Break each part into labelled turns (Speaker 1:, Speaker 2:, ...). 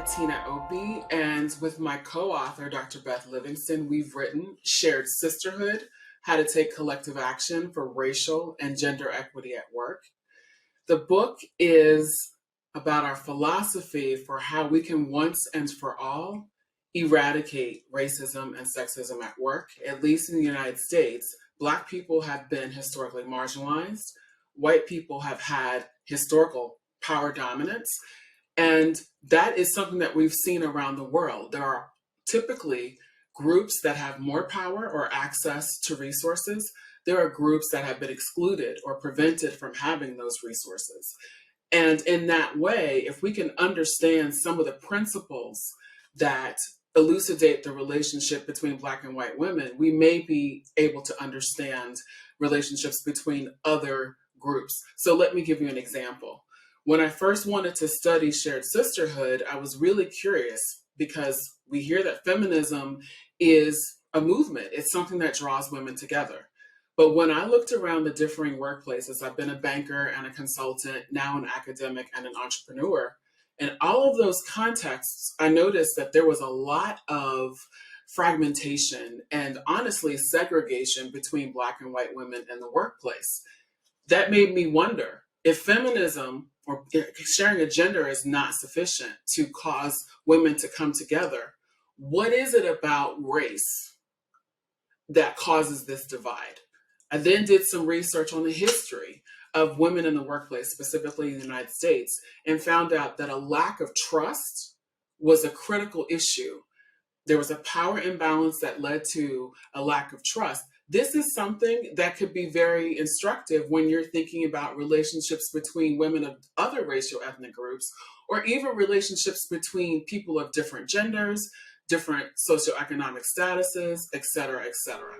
Speaker 1: Tina Opie, and with my co-author, Dr. Beth Livingston, we've written Shared Sisterhood, How to Take Collective Action for Racial and Gender Equity at Work. The book is about our philosophy for how we can once and for all eradicate racism and sexism at work. At least in the United States, Black people have been historically marginalized. White people have had historical power dominance. And that is something that we've seen around the world. There are typically groups that have more power or access to resources. There are groups that have been excluded or prevented from having those resources. And in that way, if we can understand some of the principles that elucidate the relationship between Black and white women, we may be able to understand relationships between other groups. So let me give you an example. When I first wanted to study shared sisterhood, I was really curious because we hear that feminism is a movement. It's something that draws women together. But when I looked around the differing workplaces, I've been a banker and a consultant, now an academic and an entrepreneur. In all of those contexts, I noticed that there was a lot of fragmentation and honestly segregation between Black and white women in the workplace. That made me wonder, if feminism or sharing a gender is not sufficient to cause women to come together, what is it about race that causes this divide? I then did some research on the history of women in the workplace, specifically in the United States, and found out that a lack of trust was a critical issue. There was a power imbalance that led to a lack of trust. This is something that could be very instructive when you're thinking about relationships between women of other racial ethnic groups, or even relationships between people of different genders, different socioeconomic statuses, et cetera, et cetera.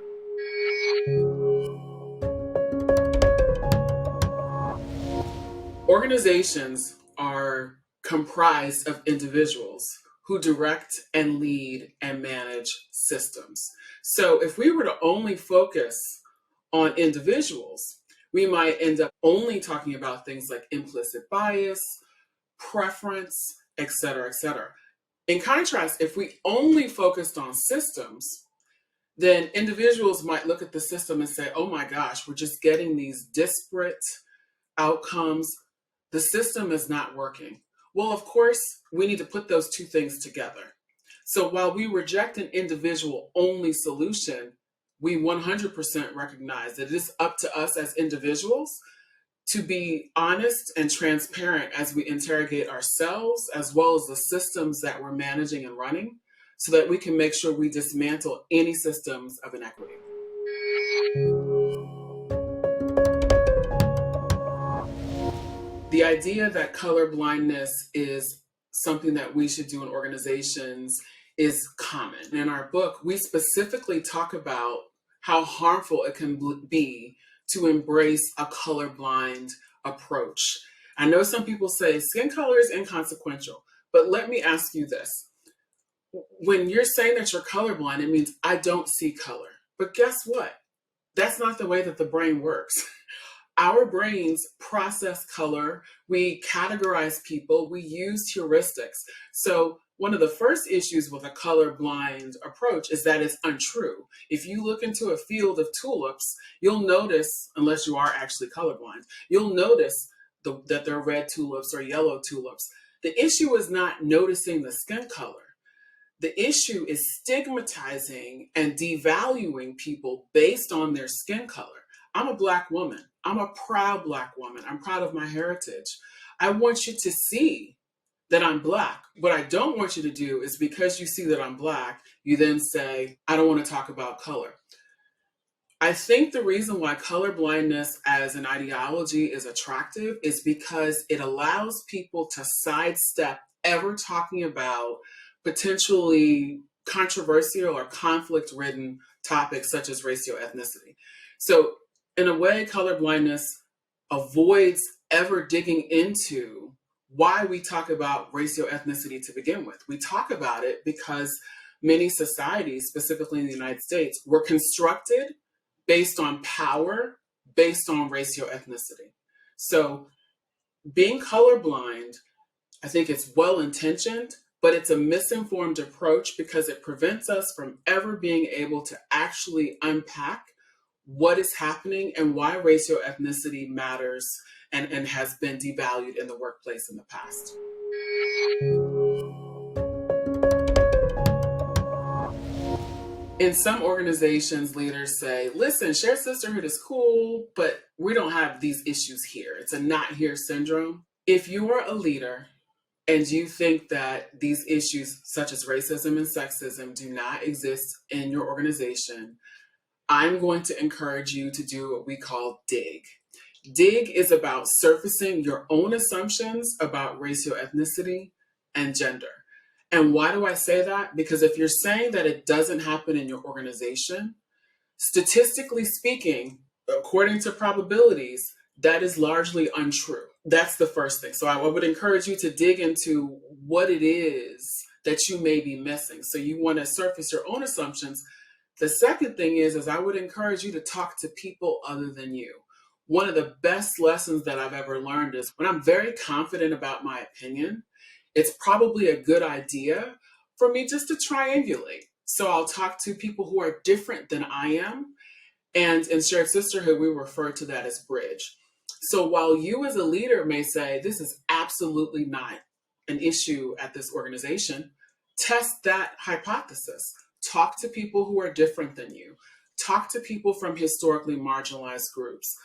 Speaker 1: Organizations are comprised of individuals who direct and lead and manage systems. So if we were to only focus on individuals, we might end up only talking about things like implicit bias, preference, et cetera, et cetera. In contrast, if we only focused on systems, then individuals might look at the system and say, oh my gosh, we're just getting these disparate outcomes. The system is not working. Well, of course, we need to put those two things together. So while we reject an individual-only solution, we 100% recognize that it is up to us as individuals to be honest and transparent as we interrogate ourselves, as well as the systems that we're managing and running, so that we can make sure we dismantle any systems of inequity. The idea that colorblindness is something that we should do in organizations is common. In our book, we specifically talk about how harmful it can be to embrace a colorblind approach. I know some people say skin color is inconsequential, but let me ask you this. When you're saying that you're colorblind, it means I don't see color. But guess what? That's not the way that the brain works. Our brains process color, we categorize people, we use heuristics. So one of the first issues with a colorblind approach is that it's untrue. If you look into a field of tulips, you'll notice, unless you are actually colorblind, you'll notice that there are red tulips or yellow tulips. The issue is not noticing the skin color. The issue is stigmatizing and devaluing people based on their skin color. I'm a Black woman. I'm a proud Black woman. I'm proud of my heritage. I want you to see that I'm Black. What I don't want you to do is, because you see that I'm Black, you then say, I don't want to talk about color. I think the reason why colorblindness as an ideology is attractive is because it allows people to sidestep ever talking about potentially controversial or conflict-ridden topics such as racial ethnicity. So in a way, colorblindness avoids ever digging into why we talk about racial ethnicity to begin with. We talk about it because many societies, specifically in the United States, were constructed based on power, based on racial ethnicity. So being colorblind, I think it's well-intentioned, but it's a misinformed approach because it prevents us from ever being able to actually unpack what is happening and why racial ethnicity matters and has been devalued in the workplace in the past. In some organizations, leaders say, listen, shared sisterhood is cool, but we don't have these issues here. It's a not here syndrome. If you are a leader and you think that these issues such as racism and sexism do not exist in your organization, I'm going to encourage you to do what we call dig. Dig is about surfacing your own assumptions about racial ethnicity and gender. And why do I say that? Because if you're saying that it doesn't happen in your organization, statistically speaking, according to probabilities, that is largely untrue. That's the first thing. So I would encourage you to dig into what it is that you may be missing. So you want to surface your own assumptions. The second thing is I would encourage you to talk to people other than you. One of the best lessons that I've ever learned is when I'm very confident about my opinion, it's probably a good idea for me just to triangulate. So I'll talk to people who are different than I am. And in Shared Sisterhood, we refer to that as bridge. So while you as a leader may say, this is absolutely not an issue at this organization, test that hypothesis. Talk to people who are different than you. Talk to people from historically marginalized groups.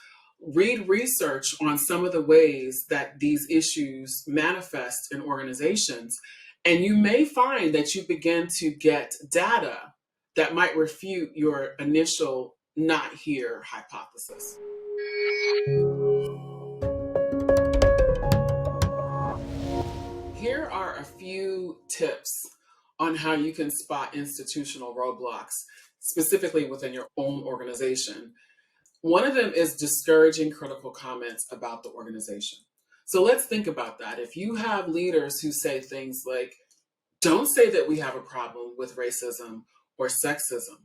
Speaker 1: Read research on some of the ways that these issues manifest in organizations. And you may find that you begin to get data that might refute your initial not here hypothesis. Here are a few tips on how you can spot institutional roadblocks, specifically within your own organization. One of them is discouraging critical comments about the organization. So let's think about that. If you have leaders who say things like, don't say that we have a problem with racism or sexism,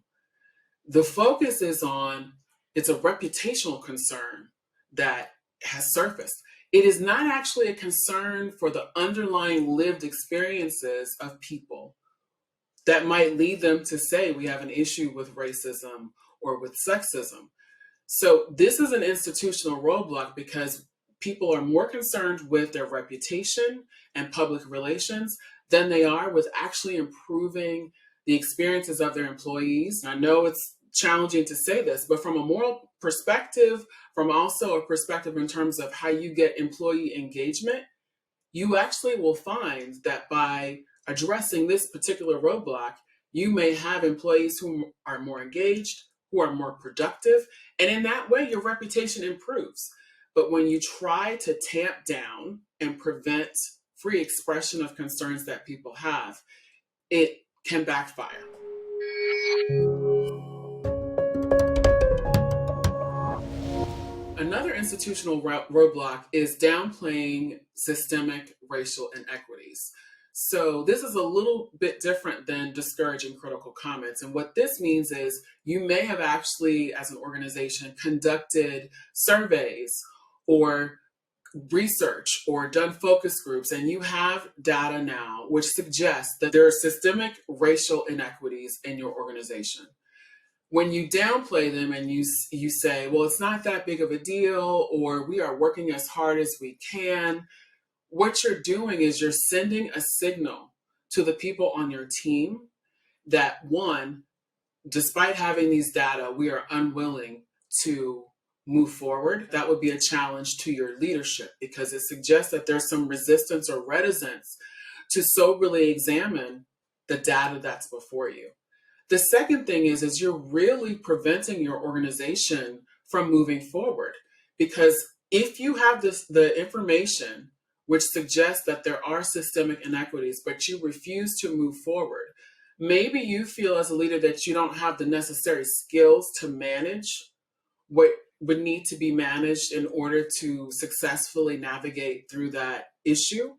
Speaker 1: the focus is on, it's a reputational concern that has surfaced. It is not actually a concern for the underlying lived experiences of people that might lead them to say we have an issue with racism or with sexism. So this is an institutional roadblock because people are more concerned with their reputation and public relations than they are with actually improving the experiences of their employees. I know it's challenging to say this, but from a moral perspective, from also a perspective in terms of how you get employee engagement, you actually will find that by addressing this particular roadblock, you may have employees who are more engaged, who are more productive, and in that way, your reputation improves. But when you try to tamp down and prevent free expression of concerns that people have, it can backfire. Another institutional roadblock is downplaying systemic racial inequities. So this is a little bit different than discouraging critical comments. And what this means is you may have actually, as an organization, conducted surveys or research or done focus groups, and you have data now which suggests that there are systemic racial inequities in your organization. When you downplay them and you say, well, it's not that big of a deal, or we are working as hard as we can, what you're doing is you're sending a signal to the people on your team that, one, despite having these data, we are unwilling to move forward. That would be a challenge to your leadership because it suggests that there's some resistance or reticence to soberly examine the data that's before you. The second thing is you're really preventing your organization from moving forward, because if you have the information which suggests that there are systemic inequities, but you refuse to move forward, maybe you feel as a leader that you don't have the necessary skills to manage what would need to be managed in order to successfully navigate through that issue.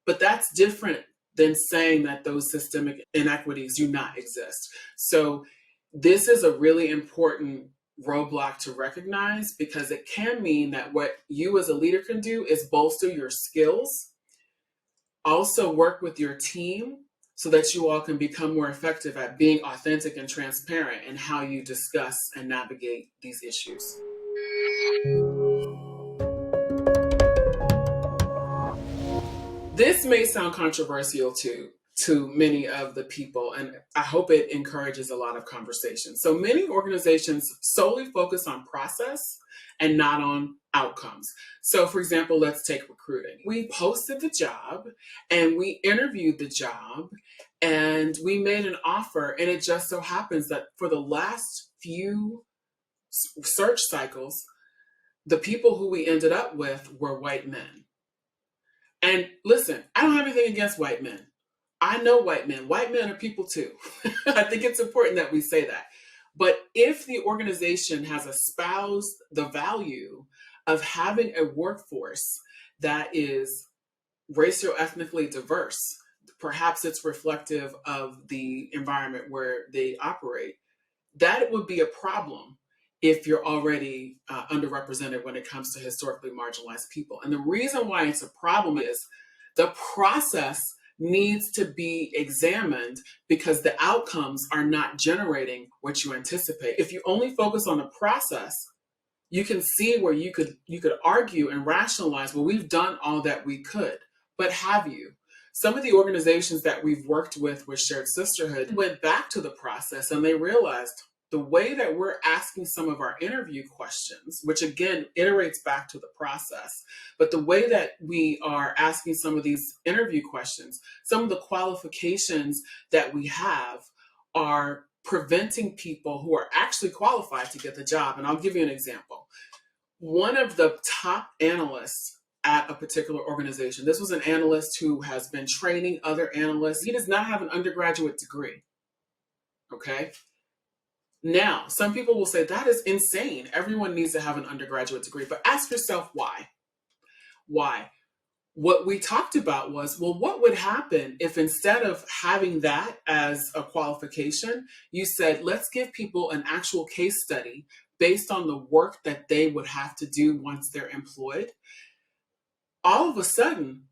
Speaker 1: But that's different than saying that those systemic inequities do not exist. So this is a really important roadblock to recognize, because it can mean that what you as a leader can do is bolster your skills Also work with your team so that you all can become more effective at being authentic and transparent in how you discuss and navigate these issues. This may sound controversial to many of the people, and I hope it encourages a lot of conversation. So many organizations solely focus on process and not on outcomes. So for example, let's take recruiting. We posted the job and we interviewed the job and we made an offer, and it just so happens that for the last few search cycles, the people who we ended up with were white men. And listen, I don't have anything against white men. I know white men. White men are people too. I think it's important that we say that. But if the organization has espoused the value of having a workforce that is racial, ethnically diverse, perhaps it's reflective of the environment where they operate, that would be a problem if you're already underrepresented when it comes to historically marginalized people. And the reason why it's a problem is the process needs to be examined because the outcomes are not generating what you anticipate. If you only focus on the process, you can see where you could argue and rationalize, well, we've done all that we could, but have you? Some of the organizations that we've worked with Shared Sisterhood went back to the process and they realized the way that we're asking some of our interview questions, which again iterates back to the process, but the way that we are asking some of these interview questions, some of the qualifications that we have are preventing people who are actually qualified to get the job. And I'll give you an example. One of the top analysts at a particular organization, this was an analyst who has been training other analysts. He does not have an undergraduate degree. Okay. Now, some people will say that is insane. Everyone needs to have an undergraduate degree, but ask yourself why. Why? What we talked about was, well, what would happen if instead of having that as a qualification, you said, let's give people an actual case study based on the work that they would have to do once they're employed? All of a sudden,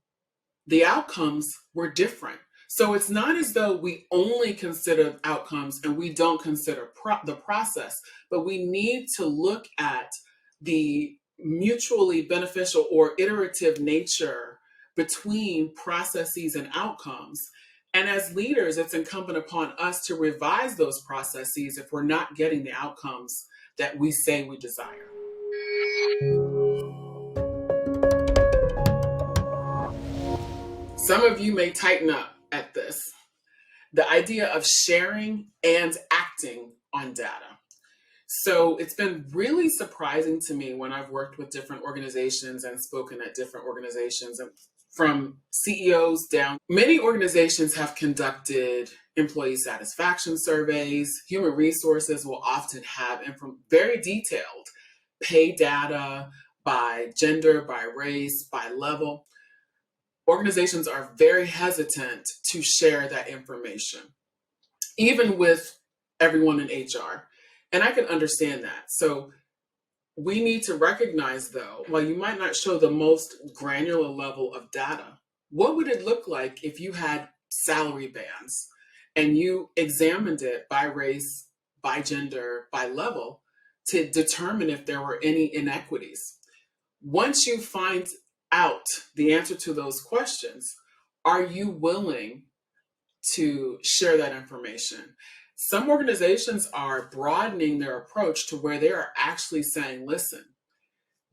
Speaker 1: the outcomes were different. So it's not as though we only consider outcomes and we don't consider the process, but we need to look at the mutually beneficial or iterative nature between processes and outcomes. And as leaders, it's incumbent upon us to revise those processes if we're not getting the outcomes that we say we desire. Some of you may tighten up at this. The idea of sharing and acting on data. So it's been really surprising to me when I've worked with different organizations and spoken at different organizations, and from CEOs down. Many organizations have conducted employee satisfaction surveys. Human resources will often have very detailed pay data by gender, by race, by level. Organizations are very hesitant to share that information, even with everyone in HR. And I can understand that. So we need to recognize, though, while you might not show the most granular level of data, what would it look like if you had salary bands and you examined it by race, by gender, by level to determine if there were any inequities? Once you find out the answer to those questions, are you willing to share that information? Some organizations are broadening their approach to where they are actually saying, listen,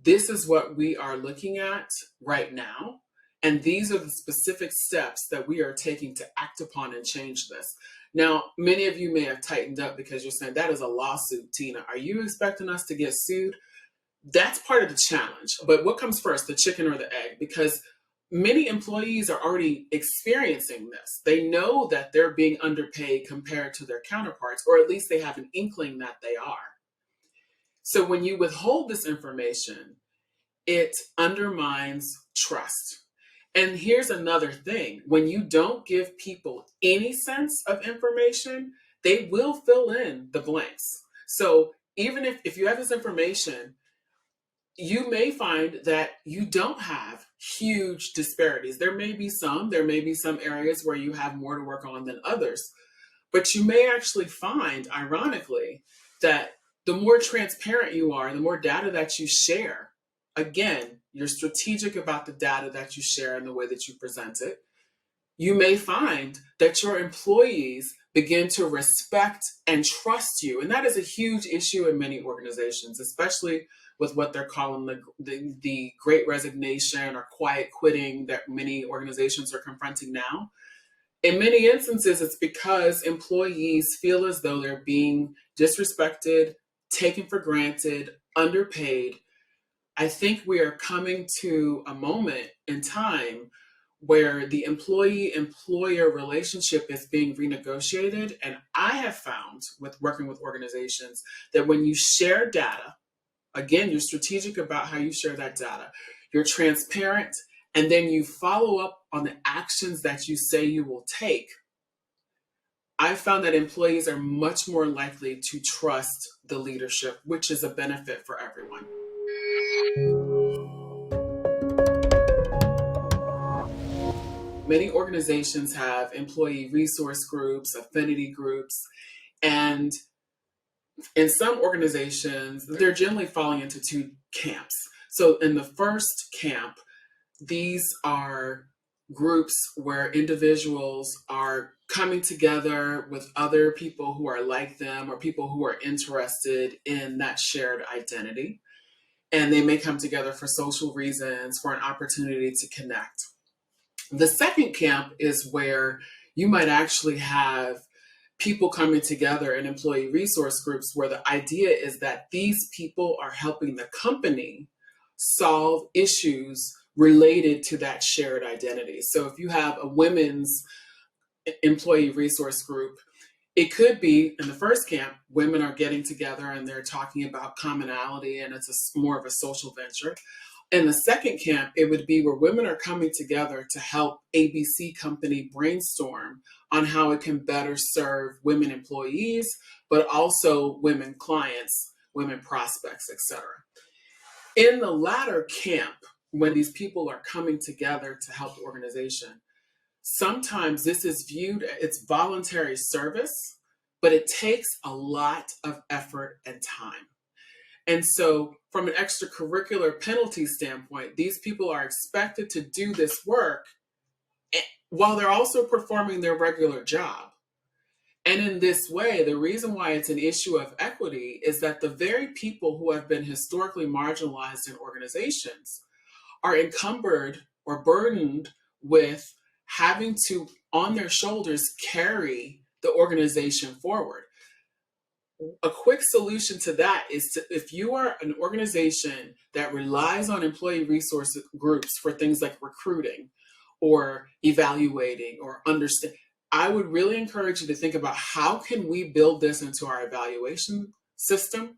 Speaker 1: this is what we are looking at right now, and these are the specific steps that we are taking to act upon and change this. Now, many of you may have tightened up because you're saying, that is a lawsuit, Tina. Are you expecting us to get sued? That's part of the challenge. But what comes first, the chicken or the egg? Because many employees are already experiencing this. They know that they're being underpaid compared to their counterparts, or at least they have an inkling that they are. So when you withhold this information, it undermines trust. And here's another thing. When you don't give people any sense of information, they will fill in the blanks. So even if you have this information, you may find that you don't have huge disparities. There may be some areas where you have more to work on than others, but you may actually find, ironically, that the more transparent you are, the more data that you share, again, you're strategic about the data that you share and the way that you present it, you may find that your employees begin to respect and trust you. And that is a huge issue in many organizations, especially with what they're calling the great resignation or quiet quitting that many organizations are confronting now. In many instances, it's because employees feel as though they're being disrespected, taken for granted, underpaid. I think we are coming to a moment in time where the employee-employer relationship is being renegotiated. And I have found with working with organizations that when you share data, again, you're strategic about how you share that data, you're transparent, and then you follow up on the actions that you say you will take, I found that employees are much more likely to trust the leadership, which is a benefit for everyone. Many organizations have employee resource groups, affinity groups, and in some organizations, they're generally falling into two camps. So in the first camp, these are groups where individuals are coming together with other people who are like them or people who are interested in that shared identity. And they may come together for social reasons, for an opportunity to connect. The second camp is where you might actually have people coming together in employee resource groups where the idea is that these people are helping the company solve issues related to that shared identity. So if you have a women's employee resource group, it could be in the first camp, women are getting together and they're talking about commonality and it's more of a social venture. In the second camp, it would be where women are coming together to help ABC company brainstorm on how it can better serve women employees, but also women clients, women prospects, etc. In the latter camp, when these people are coming together to help the organization, sometimes this is viewed, it's voluntary service, but it takes a lot of effort and time. And so from an extracurricular penalty standpoint, these people are expected to do this work while they're also performing their regular job. And in this way, the reason why it's an issue of equity is that the very people who have been historically marginalized in organizations are encumbered or burdened with having to, on their shoulders, carry the organization forward. A quick solution to that is if you are an organization that relies on employee resource groups for things like recruiting or evaluating or understanding, I would really encourage you to think about how can we build this into our evaluation system?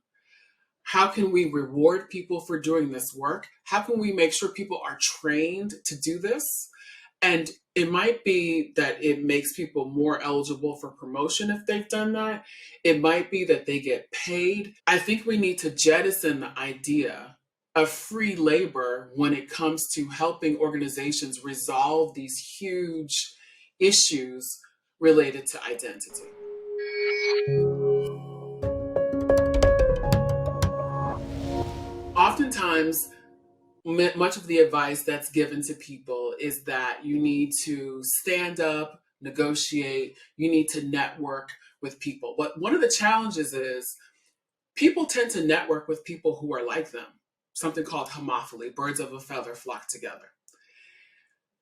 Speaker 1: How can we reward people for doing this work? How can we make sure people are trained to do this? And it might be that it makes people more eligible for promotion if they've done that. It might be that they get paid. I think we need to jettison the idea of free labor when it comes to helping organizations resolve these huge issues related to identity. Oftentimes, much of the advice that's given to people is that you need to stand up, negotiate, you need to network with people. But one of the challenges is people tend to network with people who are like them, something called homophily, birds of a feather flock together.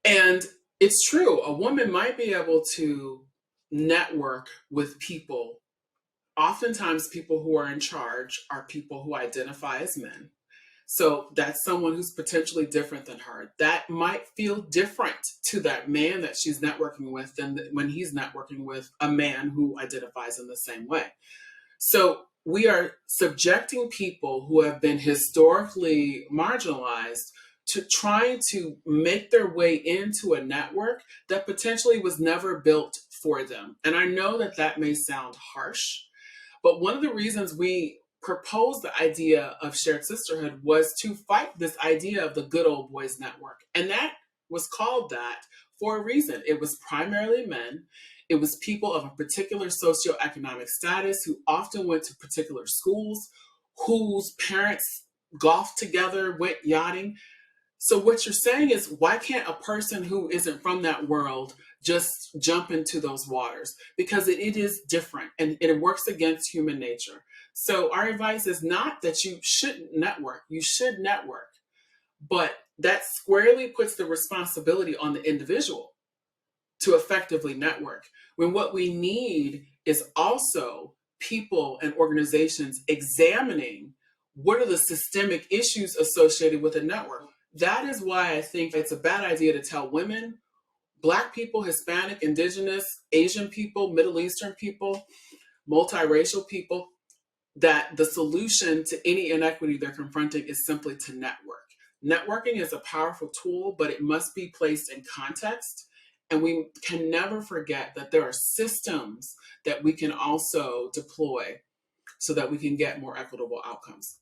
Speaker 1: And it's true, a woman might be able to network with people. Oftentimes, people who are in charge are people who identify as men. So that's someone who's potentially different than her. That might feel different to that man that she's networking with than when he's networking with a man who identifies in the same way. So we are subjecting people who have been historically marginalized to trying to make their way into a network that potentially was never built for them. And I know that that may sound harsh, but one of the reasons we proposed the idea of shared sisterhood was to fight this idea of the good old boys network. And that was called that for a reason. It was primarily men. It was people of a particular socioeconomic status who often went to particular schools, whose parents golfed together, went yachting. So what you're saying is, why can't a person who isn't from that world just jump into those waters? Because it is different and it works against human nature. So our advice is not that you shouldn't network. You should network. But that squarely puts the responsibility on the individual to effectively network. When what we need is also people and organizations examining what are the systemic issues associated with a network. That is why I think it's a bad idea to tell women, Black people, Hispanic, Indigenous, Asian people, Middle Eastern people, multiracial people, that the solution to any inequity they're confronting is simply to network. Networking is a powerful tool, but it must be placed in context. And we can never forget that there are systems that we can also deploy so that we can get more equitable outcomes.